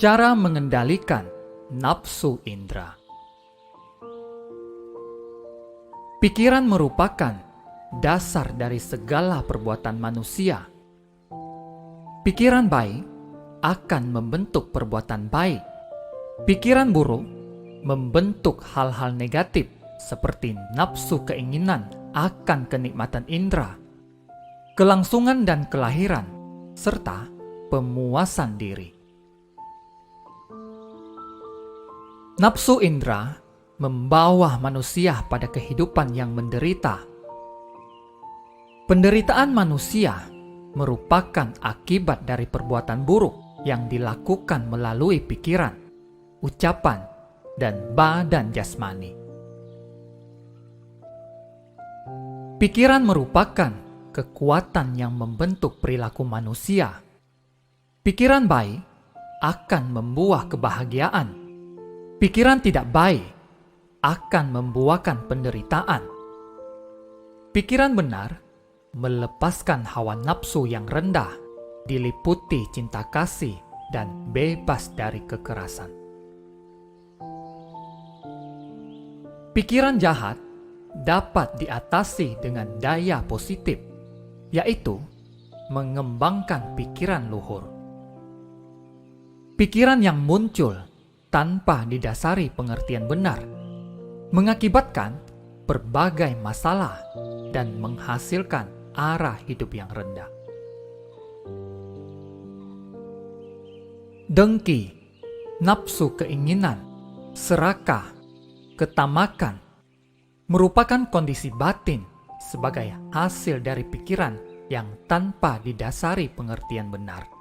Cara mengendalikan nafsu indera. Pikiran merupakan dasar dari segala perbuatan manusia. Pikiran baik akan membentuk perbuatan baik. Pikiran buruk membentuk hal-hal negatif seperti nafsu keinginan akan kenikmatan indera, kelangsungan dan kelahiran, serta pemuasan diri. Nafsu indera membawa manusia pada kehidupan yang menderita. Penderitaan manusia merupakan akibat dari perbuatan buruk yang dilakukan melalui pikiran, ucapan, dan badan jasmani. Pikiran merupakan kekuatan yang membentuk perilaku manusia. Pikiran baik akan membuah kebahagiaan. Pikiran tidak baik akan membuahkan penderitaan. Pikiran benar melepaskan hawa nafsu yang rendah, diliputi cinta kasih, dan bebas dari kekerasan. Pikiran jahat dapat diatasi dengan daya positif, yaitu mengembangkan pikiran luhur. Pikiran yang muncul tanpa didasari pengertian benar mengakibatkan berbagai masalah dan menghasilkan arah hidup yang rendah. Dengki, nafsu keinginan, serakah, ketamakan merupakan kondisi batin sebagai hasil dari pikiran yang tanpa didasari pengertian benar.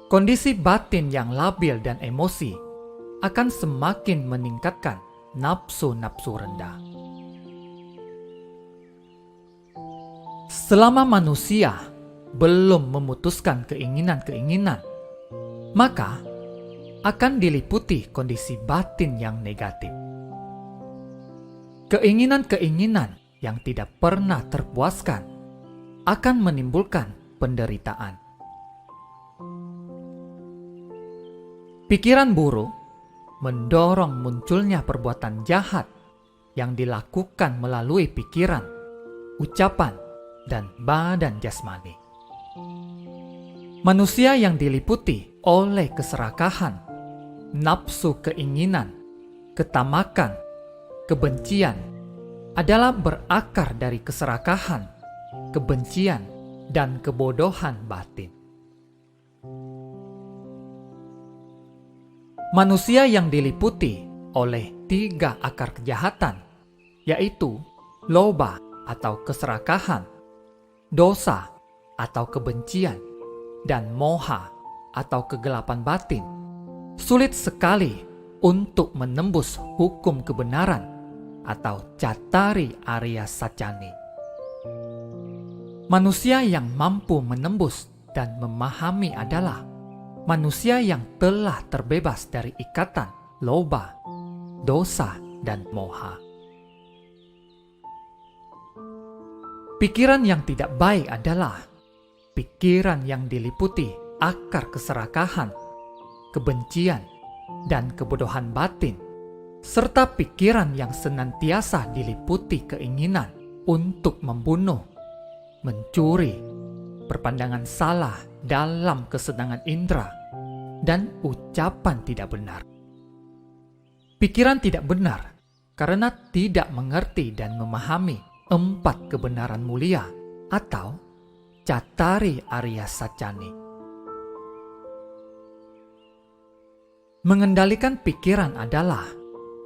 Kondisi batin yang labil dan emosi akan semakin meningkatkan nafsu-nafsu rendah. Selama manusia belum memutuskan keinginan-keinginan, maka akan diliputi kondisi batin yang negatif. Keinginan-keinginan yang tidak pernah terpuaskan akan menimbulkan penderitaan. Pikiran buruk mendorong munculnya perbuatan jahat yang dilakukan melalui pikiran, ucapan, dan badan jasmani. Manusia yang diliputi oleh keserakahan, nafsu keinginan, ketamakan, kebencian adalah berakar dari keserakahan, kebencian, dan kebodohan batin. Manusia yang diliputi oleh 3 akar kejahatan, yaitu loba atau keserakahan, dosa atau kebencian, dan moha atau kegelapan batin, sulit sekali untuk menembus hukum kebenaran atau Cattari Arya Sacani. Manusia yang mampu menembus dan memahami adalah manusia yang telah terbebas dari ikatan loba, dosa, dan moha. Pikiran yang tidak baik adalah pikiran yang diliputi akar keserakahan, kebencian, dan kebodohan batin, serta pikiran yang senantiasa diliputi keinginan untuk membunuh, mencuri, berpandangan salah dalam kesenangan indera, dan ucapan tidak benar. Pikiran tidak benar karena tidak mengerti dan memahami 4 kebenaran mulia atau Cattari Arya Sacani. Mengendalikan pikiran adalah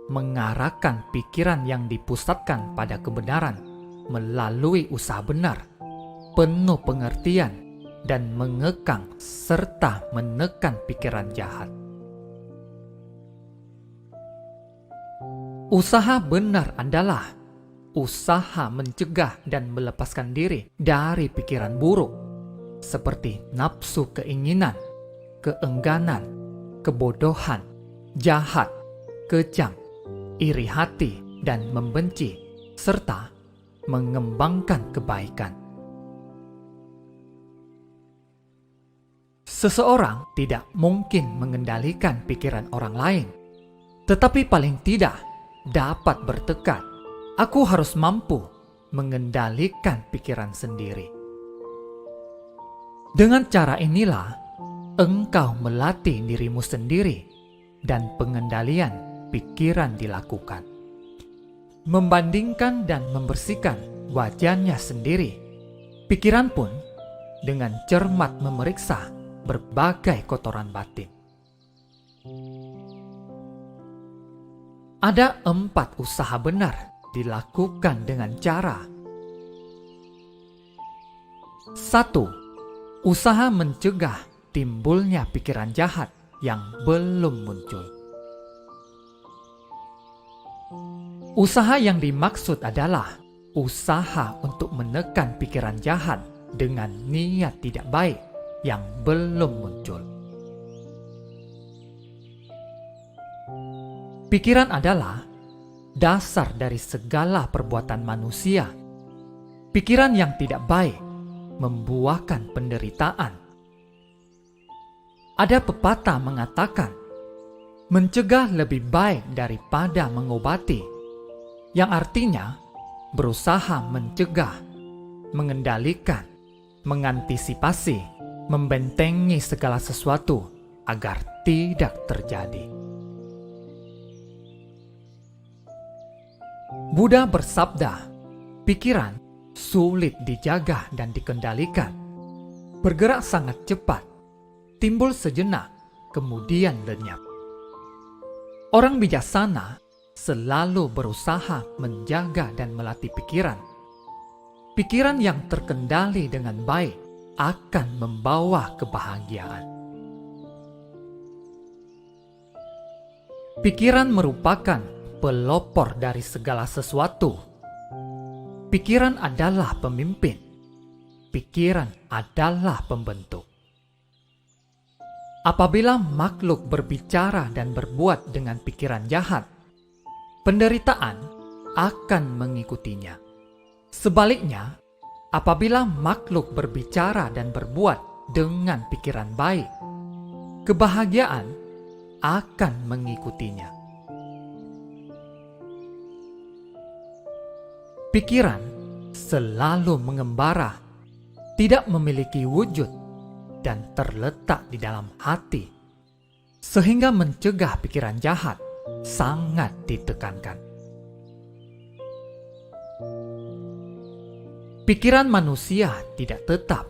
mengarahkan pikiran yang dipusatkan pada kebenaran melalui usaha benar, penuh pengertian, dan mengekang serta menekan pikiran jahat. Usaha benar adalah usaha mencegah dan melepaskan diri dari pikiran buruk, seperti nafsu keinginan, keengganan, kebodohan, jahat, kejam, iri hati, dan membenci, serta mengembangkan kebaikan. Seseorang tidak mungkin mengendalikan pikiran orang lain, tetapi paling tidak dapat bertekad, aku harus mampu mengendalikan pikiran sendiri. Dengan cara inilah, engkau melatih dirimu sendiri dan pengendalian pikiran dilakukan. Membandingkan dan membersihkan wajannya sendiri, pikiran pun dengan cermat memeriksa berbagai kotoran batin. Ada 4 usaha benar dilakukan dengan cara 1. Usaha mencegah timbulnya pikiran jahat yang belum muncul. Usaha yang dimaksud adalah usaha untuk menekan pikiran jahat dengan niat tidak baik yang belum muncul. Pikiran adalah dasar dari segala perbuatan manusia. Pikiran yang tidak baik membuahkan penderitaan. Ada pepatah mengatakan, mencegah lebih baik daripada mengobati, yang artinya berusaha mencegah, mengendalikan, mengantisipasi, membentengi segala sesuatu agar tidak terjadi. Buddha bersabda, pikiran sulit dijaga dan dikendalikan. Bergerak sangat cepat, timbul sejenak, kemudian lenyap. Orang bijaksana selalu berusaha menjaga dan melatih pikiran. Pikiran yang terkendali dengan baik akan membawa kebahagiaan. Pikiran merupakan pelopor dari segala sesuatu. Pikiran adalah pemimpin. Pikiran adalah pembentuk. Apabila makhluk berbicara dan berbuat dengan pikiran jahat, penderitaan akan mengikutinya. Sebaliknya, apabila makhluk berbicara dan berbuat dengan pikiran baik, kebahagiaan akan mengikutinya. Pikiran selalu mengembara, tidak memiliki wujud, dan terletak di dalam hati, sehingga mencegah pikiran jahat sangat ditekankan. Pikiran manusia tidak tetap,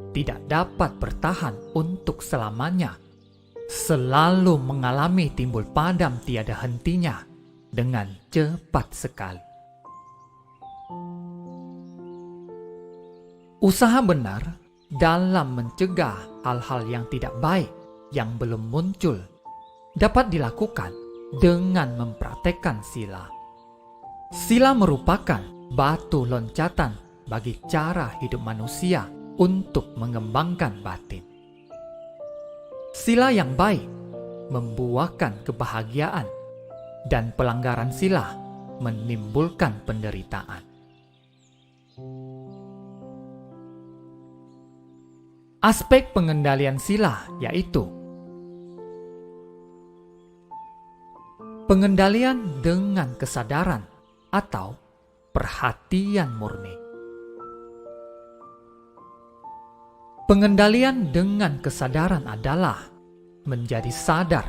tidak dapat bertahan untuk selamanya, selalu mengalami timbul padam tiada hentinya dengan cepat sekali. Usaha benar dalam mencegah hal-hal yang tidak baik yang belum muncul dapat dilakukan dengan mempraktekkan sila. Sila merupakan batu loncatan bagi cara hidup manusia untuk mengembangkan batin. Sila yang baik membuahkan kebahagiaan, dan pelanggaran sila menimbulkan penderitaan. Aspek pengendalian sila yaitu pengendalian dengan kesadaran atau perhatian murni. Pengendalian dengan kesadaran adalah menjadi sadar,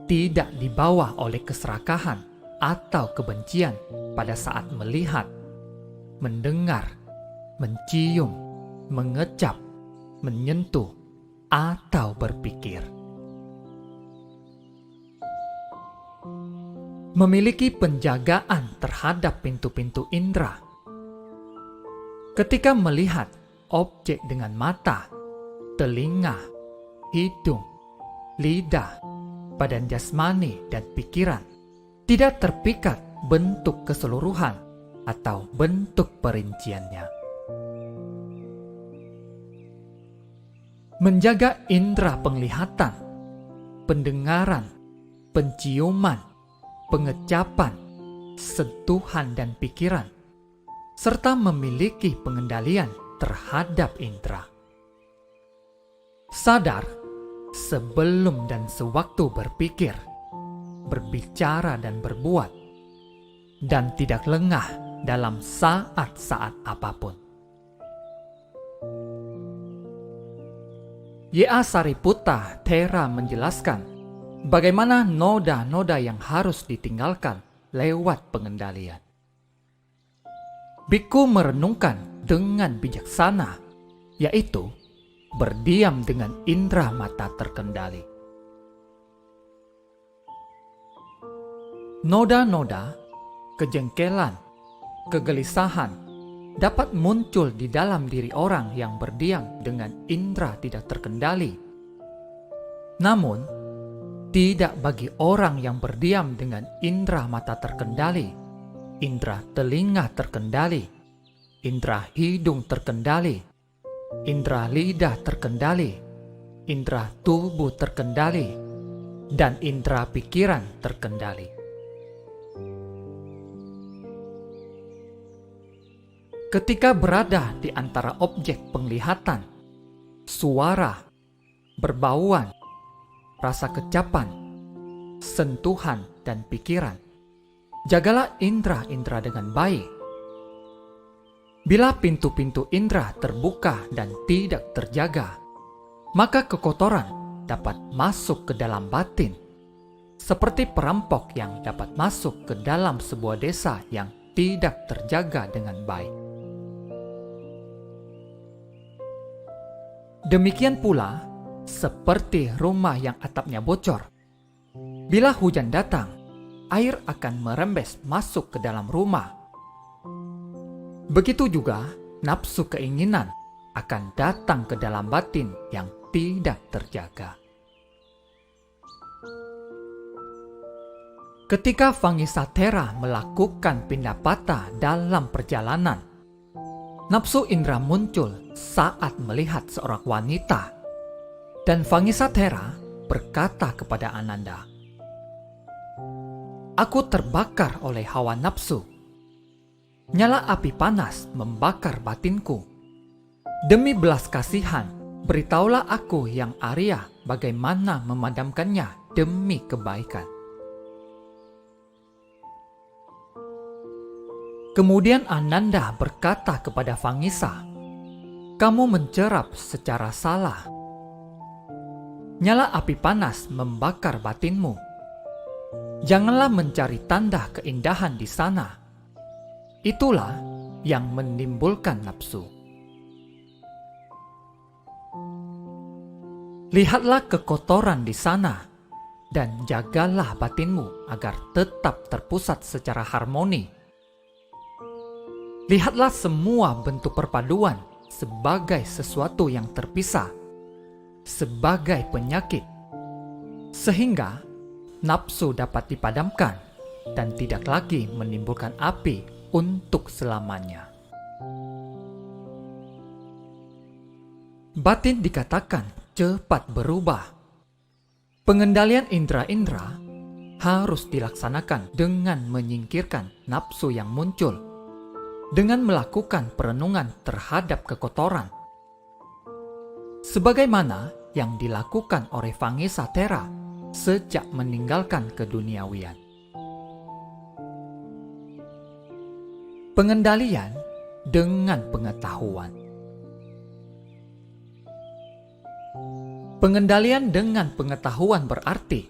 tidak dibawa oleh keserakahan atau kebencian pada saat melihat, mendengar, mencium, mengecap, menyentuh, atau berpikir. Memiliki penjagaan terhadap pintu-pintu indera. Ketika melihat objek dengan mata, telinga, hidung, lidah, badan jasmani, dan pikiran, tidak terpikat bentuk keseluruhan atau bentuk perinciannya. Menjaga indera penglihatan, pendengaran, penciuman, pengecapan, sentuhan, dan pikiran, serta memiliki pengendalian terhadap indera. Sadar sebelum dan sewaktu berpikir, berbicara dan berbuat, dan tidak lengah dalam saat-saat apapun. Y.A. Sariputta Thera menjelaskan bagaimana noda-noda yang harus ditinggalkan lewat pengendalian. Biku merenungkan dengan bijaksana, yaitu berdiam dengan indera mata terkendali. Noda-noda, kejengkelan, kegelisahan dapat muncul di dalam diri orang yang berdiam dengan indera tidak terkendali. Namun, tidak bagi orang yang berdiam dengan indera mata terkendali, indera telinga terkendali, indera hidung terkendali, indera lidah terkendali, indera tubuh terkendali, dan indera pikiran terkendali. Ketika berada di antara objek penglihatan, suara, berbauan, rasa kecapan, sentuhan, dan pikiran, jagalah indera-indera dengan baik. Bila pintu-pintu indera terbuka dan tidak terjaga, maka kekotoran dapat masuk ke dalam batin, seperti perampok yang dapat masuk ke dalam sebuah desa yang tidak terjaga dengan baik. Demikian pula seperti rumah yang atapnya bocor. Bila hujan datang, air akan merembes masuk ke dalam rumah. Begitu juga nafsu keinginan akan datang ke dalam batin yang tidak terjaga. Ketika Vangisathera melakukan pindapata dalam perjalanan, nafsu indera muncul saat melihat seorang wanita, dan Vangisathera berkata kepada Ananda, "Aku terbakar oleh hawa nafsu. Nyala api panas membakar batinku. Demi belas kasihan, beritahulah aku yang Arya bagaimana memadamkannya demi kebaikan." Kemudian Ananda berkata kepada Vangisa, "Kamu mencerap secara salah. Nyala api panas membakar batinmu. Janganlah mencari tanda keindahan di sana. Itulah yang menimbulkan nafsu. Lihatlah kekotoran di sana, dan jagalah batinmu agar tetap terpusat secara harmoni. Lihatlah semua bentuk perpaduan sebagai sesuatu yang terpisah, sebagai penyakit, sehingga nafsu dapat dipadamkan dan tidak lagi menimbulkan api untuk selamanya." Batin dikatakan cepat berubah. Pengendalian indera-indera harus dilaksanakan dengan menyingkirkan nafsu yang muncul, dengan melakukan perenungan terhadap kekotoran, sebagaimana yang dilakukan oleh Vangisathera sejak meninggalkan keduniawian. Pengendalian dengan pengetahuan. Pengendalian dengan pengetahuan berarti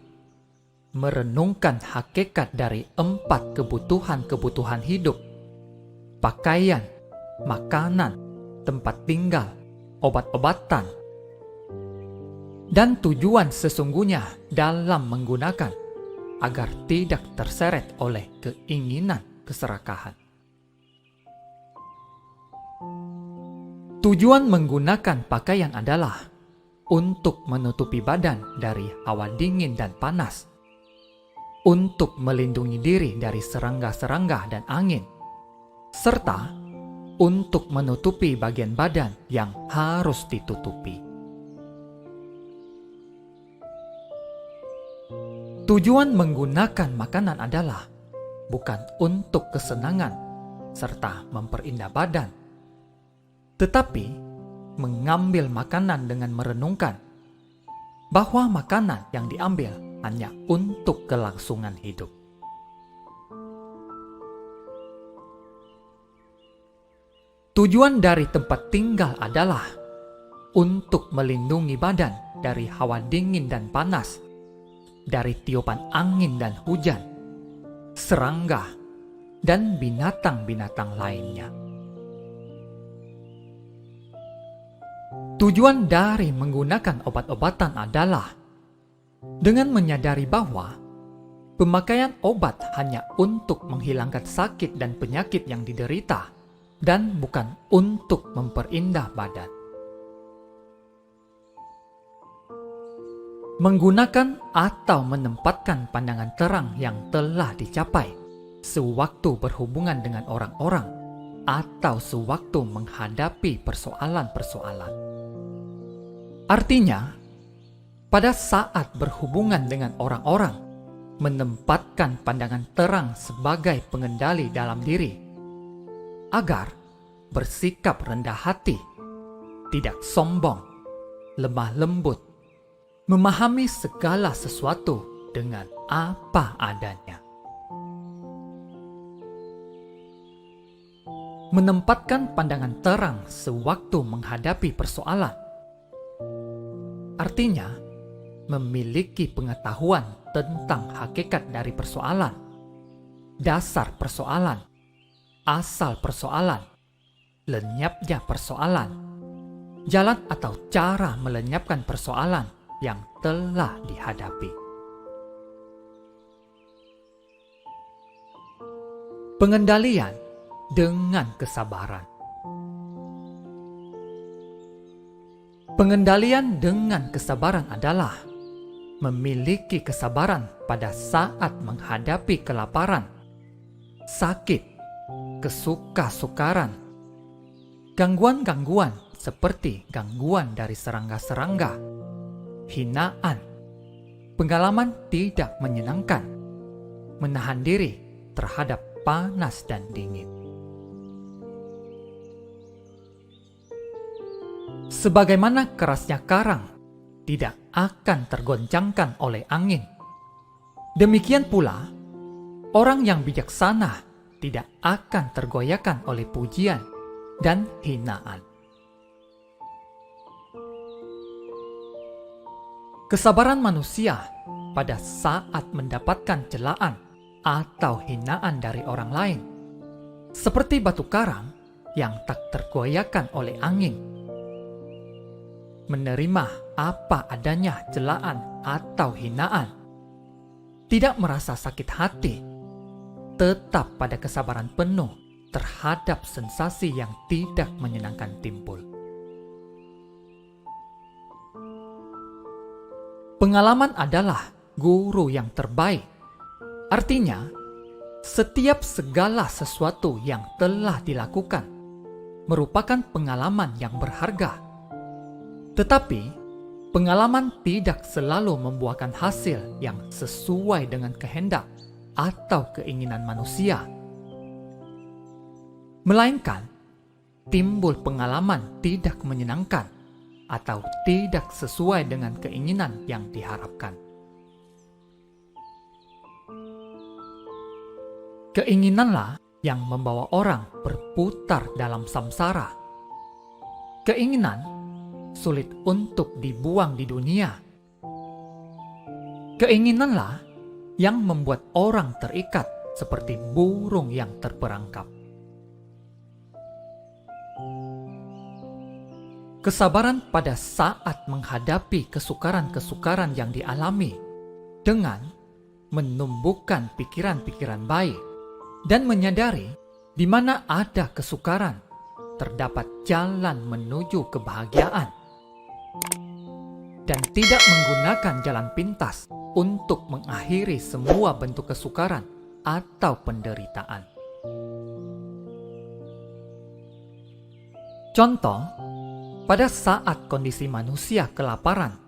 merenungkan hakikat dari 4 kebutuhan-kebutuhan hidup: pakaian, makanan, tempat tinggal, obat-obatan, dan tujuan sesungguhnya dalam menggunakan agar tidak terseret oleh keinginan keserakahan. Tujuan menggunakan pakaian adalah untuk menutupi badan dari hawa dingin dan panas, untuk melindungi diri dari serangga-serangga dan angin, serta untuk menutupi bagian badan yang harus ditutupi. Tujuan menggunakan makanan adalah bukan untuk kesenangan serta memperindah badan, tetapi mengambil makanan dengan merenungkan bahwa makanan yang diambil hanya untuk kelangsungan hidup. Tujuan dari tempat tinggal adalah untuk melindungi badan dari hawa dingin dan panas, dari tiupan angin dan hujan, serangga, dan binatang-binatang lainnya. Tujuan dari menggunakan obat-obatan adalah dengan menyadari bahwa pemakaian obat hanya untuk menghilangkan sakit dan penyakit yang diderita dan bukan untuk memperindah badan. Menggunakan atau menempatkan pandangan terang yang telah dicapai sewaktu berhubungan dengan orang-orang atau sewaktu menghadapi persoalan-persoalan. Artinya, pada saat berhubungan dengan orang-orang, menempatkan pandangan terang sebagai pengendali dalam diri, agar bersikap rendah hati, tidak sombong, lemah lembut, memahami segala sesuatu dengan apa adanya. Menempatkan pandangan terang sewaktu menghadapi persoalan, artinya memiliki pengetahuan tentang hakikat dari persoalan, dasar persoalan, asal persoalan, lenyapnya persoalan, jalan atau cara melenyapkan persoalan yang telah dihadapi. Pengendalian dengan kesabaran. Pengendalian dengan kesabaran adalah memiliki kesabaran pada saat menghadapi kelaparan, sakit, kesuka-sukaran, gangguan-gangguan seperti gangguan dari serangga-serangga, hinaan, pengalaman tidak menyenangkan, menahan diri terhadap panas dan dingin. Sebagaimana kerasnya karang tidak akan tergoncangkan oleh angin, demikian pula orang yang bijaksana tidak akan tergoyahkan oleh pujian dan hinaan. Kesabaran manusia pada saat mendapatkan celaan atau hinaan dari orang lain, seperti batu karang yang tak tergoyahkan oleh angin, menerima apa adanya celaan atau hinaan, tidak merasa sakit hati, tetap pada kesabaran penuh terhadap sensasi yang tidak menyenangkan timbul. Pengalaman adalah guru yang terbaik. Artinya, setiap segala sesuatu yang telah dilakukan merupakan pengalaman yang berharga. Tetapi, pengalaman tidak selalu membuahkan hasil yang sesuai dengan kehendak atau keinginan manusia. Melainkan, timbul pengalaman tidak menyenangkan atau tidak sesuai dengan keinginan yang diharapkan. Keinginanlah yang membawa orang berputar dalam samsara. Keinginan sulit untuk dibuang di dunia. Keinginanlah yang membuat orang terikat seperti burung yang terperangkap. Kesabaran pada saat menghadapi kesukaran-kesukaran yang dialami dengan menumbuhkan pikiran-pikiran baik dan menyadari di mana ada kesukaran, terdapat jalan menuju kebahagiaan, dan tidak menggunakan jalan pintas untuk mengakhiri semua bentuk kesukaran atau penderitaan. Contoh, pada saat kondisi manusia kelaparan,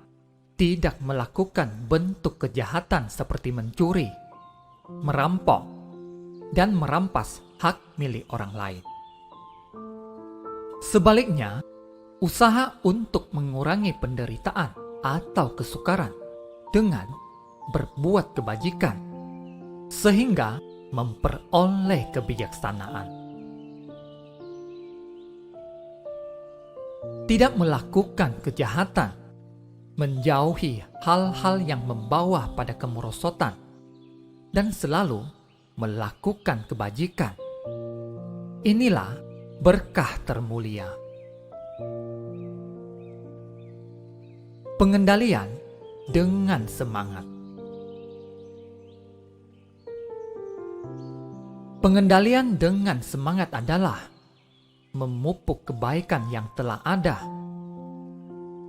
tidak melakukan bentuk kejahatan seperti mencuri, merampok, dan merampas hak milik orang lain. Sebaliknya, usaha untuk mengurangi penderitaan atau kesukaran dengan berbuat kebajikan, sehingga memperoleh kebijaksanaan. Tidak melakukan kejahatan, menjauhi hal-hal yang membawa pada kemerosotan, dan selalu melakukan kebajikan. Inilah berkah termulia. Pengendalian dengan semangat. Pengendalian dengan semangat adalah memupuk kebaikan yang telah ada,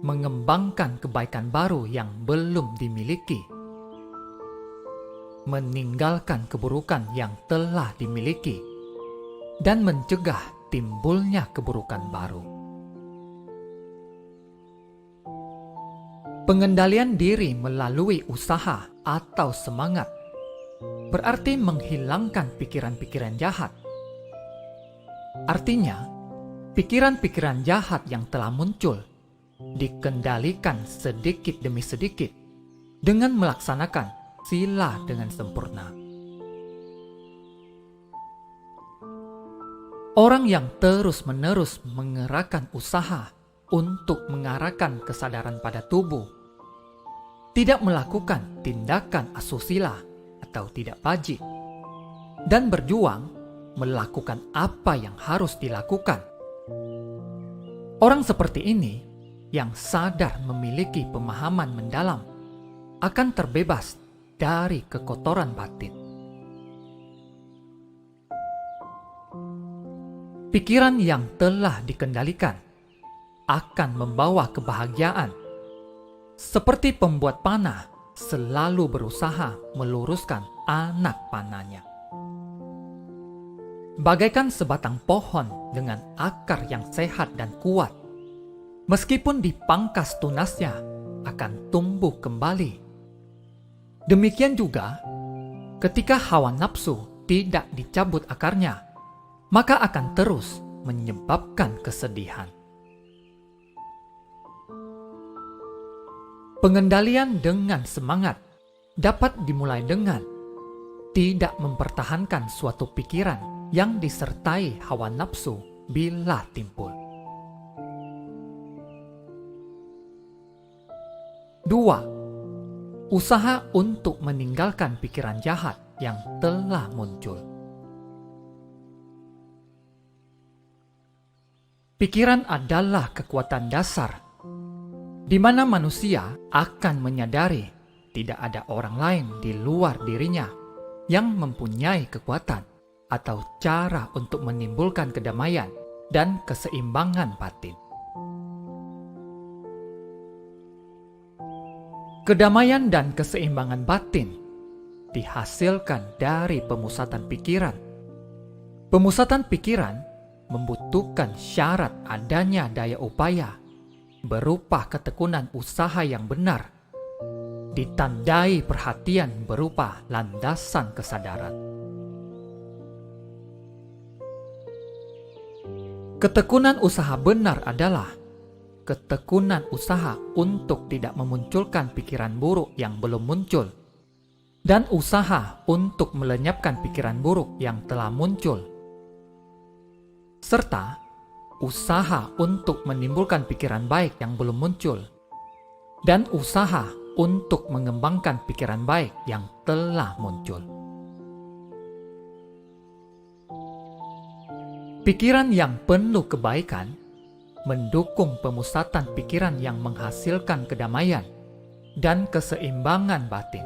mengembangkan kebaikan baru yang belum dimiliki, meninggalkan keburukan yang telah dimiliki, dan mencegah timbulnya keburukan baru. Pengendalian diri melalui usaha atau semangat berarti menghilangkan pikiran-pikiran jahat. Artinya, pikiran-pikiran jahat yang telah muncul dikendalikan sedikit demi sedikit dengan melaksanakan sila dengan sempurna. Orang yang terus-menerus mengerahkan usaha untuk mengarahkan kesadaran pada tubuh, tidak melakukan tindakan asusila atau tidak pajik, dan berjuang melakukan apa yang harus dilakukan. Orang seperti ini yang sadar memiliki pemahaman mendalam akan terbebas dari kekotoran batin. Pikiran yang telah dikendalikan akan membawa kebahagiaan, seperti pembuat panah selalu berusaha meluruskan anak panahnya. Bagaikan sebatang pohon dengan akar yang sehat dan kuat, meskipun dipangkas tunasnya akan tumbuh kembali. Demikian juga, ketika hawa nafsu tidak dicabut akarnya, maka akan terus menyebabkan kesedihan. Pengendalian dengan semangat dapat dimulai dengan tidak mempertahankan suatu pikiran yang disertai hawa nafsu bila timbul. 2. Usaha untuk meninggalkan pikiran jahat yang telah muncul. Pikiran adalah kekuatan dasar, di mana manusia akan menyadari tidak ada orang lain di luar dirinya yang mempunyai kekuatan atau cara untuk menimbulkan kedamaian dan keseimbangan batin. Kedamaian dan keseimbangan batin dihasilkan dari pemusatan pikiran. Pemusatan pikiran membutuhkan syarat adanya daya upaya berupa ketekunan usaha yang benar, ditandai perhatian berupa landasan kesadaran. Ketekunan usaha benar adalah ketekunan usaha untuk tidak memunculkan pikiran buruk yang belum muncul, dan usaha untuk melenyapkan pikiran buruk yang telah muncul, serta usaha untuk menimbulkan pikiran baik yang belum muncul, dan usaha untuk mengembangkan pikiran baik yang telah muncul. Pikiran yang penuh kebaikan mendukung pemusatan pikiran yang menghasilkan kedamaian dan keseimbangan batin.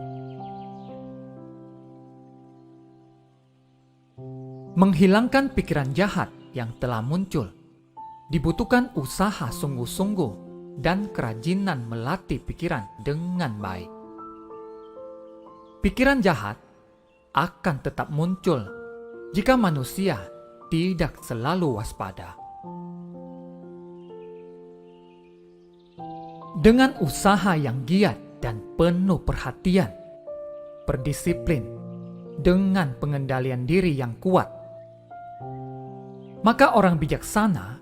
Menghilangkan pikiran jahat yang telah muncul dibutuhkan usaha sungguh-sungguh dan kerajinan melatih pikiran dengan baik. Pikiran jahat akan tetap muncul jika manusia tidak selalu waspada. Dengan usaha yang giat dan penuh perhatian, berdisiplin, dengan pengendalian diri yang kuat, maka orang bijaksana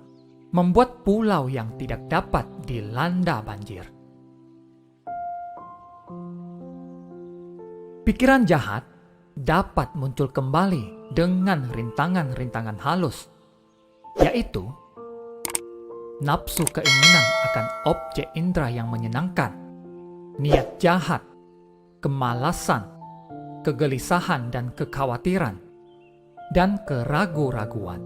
membuat pulau yang tidak dapat dilanda banjir. Pikiran jahat dapat muncul kembali dengan rintangan-rintangan halus, yaitu nafsu keinginan akan objek indera yang menyenangkan, niat jahat, kemalasan, kegelisahan dan kekhawatiran, dan keraguan-raguan.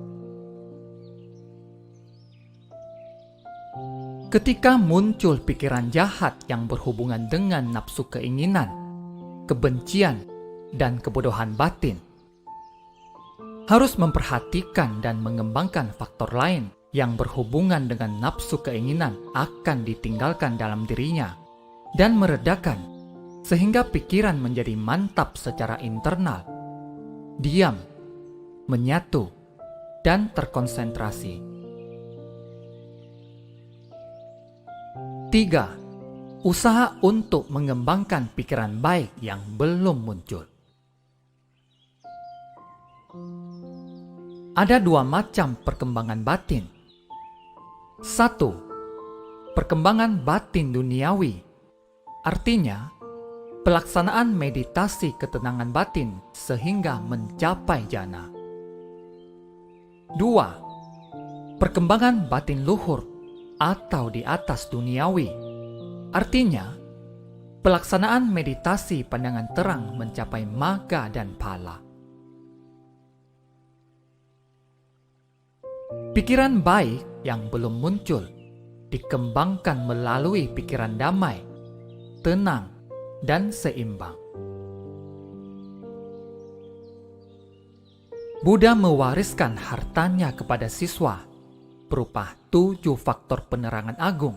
Ketika muncul pikiran jahat yang berhubungan dengan nafsu keinginan, kebencian, dan kebodohan batin, harus memperhatikan dan mengembangkan faktor lain yang berhubungan dengan nafsu keinginan akan ditinggalkan dalam dirinya dan meredakan sehingga pikiran menjadi mantap secara internal, diam, menyatu, dan terkonsentrasi. 3. Usaha untuk mengembangkan pikiran baik yang belum muncul. Ada dua macam perkembangan batin. 1. Perkembangan batin duniawi, artinya pelaksanaan meditasi ketenangan batin sehingga mencapai jana. 2. Perkembangan batin luhur atau di atas duniawi, artinya pelaksanaan meditasi pandangan terang mencapai magga dan phala. Pikiran baik yang belum muncul dikembangkan melalui pikiran damai, tenang, dan seimbang. Buddha mewariskan hartanya kepada siswa berupa 7 faktor penerangan agung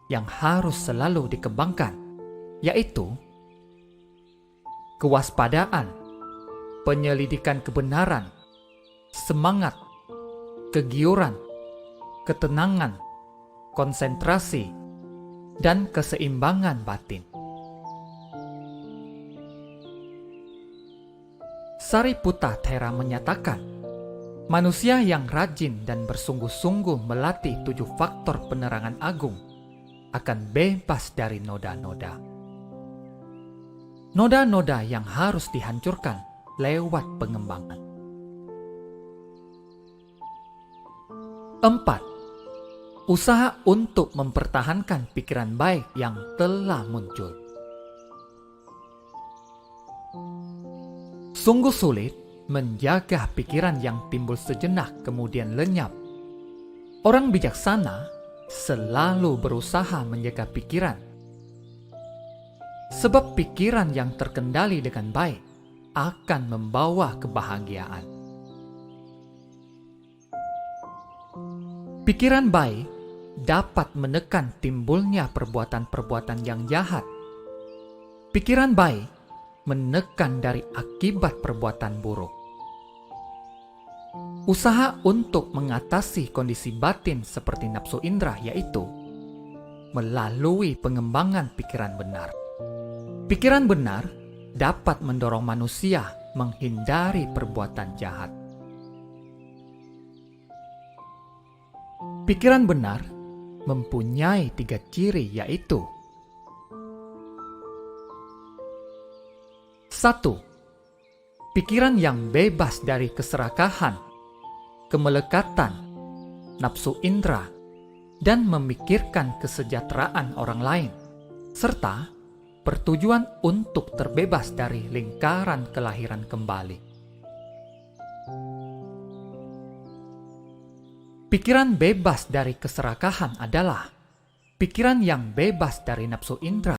yang harus selalu dikembangkan, yaitu kewaspadaan, penyelidikan kebenaran, semangat, kegiuran, ketenangan, konsentrasi, dan keseimbangan batin. Sariputta Thera menyatakan, manusia yang rajin dan bersungguh-sungguh melatih 7 faktor penerangan agung akan bebas dari noda-noda. Noda-noda yang harus dihancurkan lewat pengembangan. 4. Usaha untuk mempertahankan pikiran baik yang telah muncul. Sungguh sulit menjaga pikiran yang timbul sejenak kemudian lenyap. Orang bijaksana selalu berusaha menjaga pikiran, sebab pikiran yang terkendali dengan baik akan membawa kebahagiaan. Pikiran baik dapat menekan timbulnya perbuatan-perbuatan yang jahat. Pikiran baik menekan dari akibat perbuatan buruk. Usaha untuk mengatasi kondisi batin seperti nafsu indera yaitu melalui pengembangan pikiran benar. Pikiran benar dapat mendorong manusia menghindari perbuatan jahat. Pikiran benar mempunyai 3 ciri yaitu 1. Pikiran yang bebas dari keserakahan, kemelekatan, nafsu indera, dan memikirkan kesejahteraan orang lain, serta bertujuan untuk terbebas dari lingkaran kelahiran kembali. Pikiran bebas dari keserakahan adalah pikiran yang bebas dari nafsu indera